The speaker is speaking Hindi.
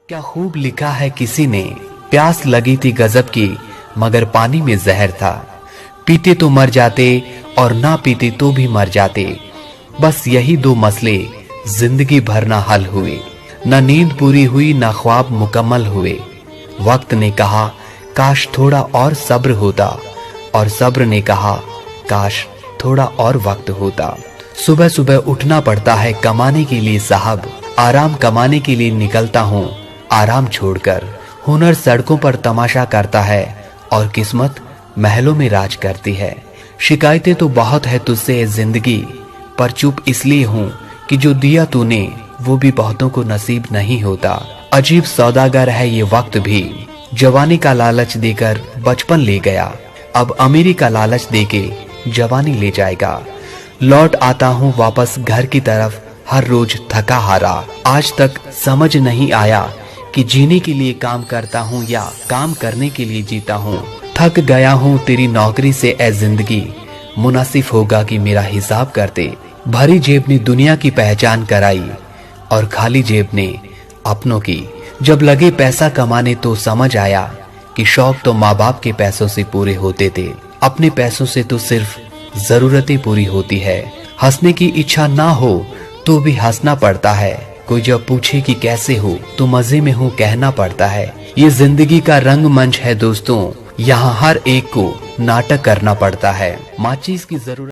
क्या खूब लिखा है किसी ने, प्यास लगी थी गजब की मगर पानी में जहर था। पीते तो मर जाते और ना पीते तो भी मर जाते। बस यही दो मसले जिंदगी भर ना हल हुए। न नींद पूरी हुई न ख्वाब मुकम्मल हुए। वक्त ने कहा काश थोड़ा और सब्र होता, और सब्र ने कहा काश थोड़ा और वक्त होता। सुबह सुबह उठना पड़ता है कमाने के लिए साहब, आराम कमाने के लिए निकलता हूँ आराम छोड़कर। हुनर सड़कों पर तमाशा करता है और किस्मत महलों में राज करती है। शिकायतें तो बहुत है तुझसे जिंदगी, पर चुप इसलिए हूँ कि जो दिया तूने वो भी बहुतों को नसीब नहीं होता। अजीब सौदागर है ये वक्त भी, जवानी का लालच देकर बचपन ले गया, अब अमीरी का लालच देके जवानी ले जाएगा। लौट आता हूँ वापस घर की तरफ हर रोज थका हारा। आज तक समझ नहीं आया कि जीने के लिए काम करता हूँ या काम करने के लिए जीता हूँ। थक गया हूँ तेरी नौकरी से ए जिंदगी, मुनासिब होगा कि मेरा हिसाब कर दे। भरी जेब ने दुनिया की पहचान कराई और खाली जेब ने अपनों की। जब लगे पैसा कमाने तो समझ आया कि शौक तो माँ बाप के पैसों से पूरे होते थे, अपने पैसों से तो सिर्फ जरूरतें पूरी होती है। हंसने की इच्छा ना हो तो भी हंसना पड़ता है। कोई जब पूछे कि कैसे हो तो मजे में हूँ कहना पड़ता है। ये जिंदगी का रंगमंच है दोस्तों, यहाँ हर एक को नाटक करना पड़ता है। माचिस की जरूरत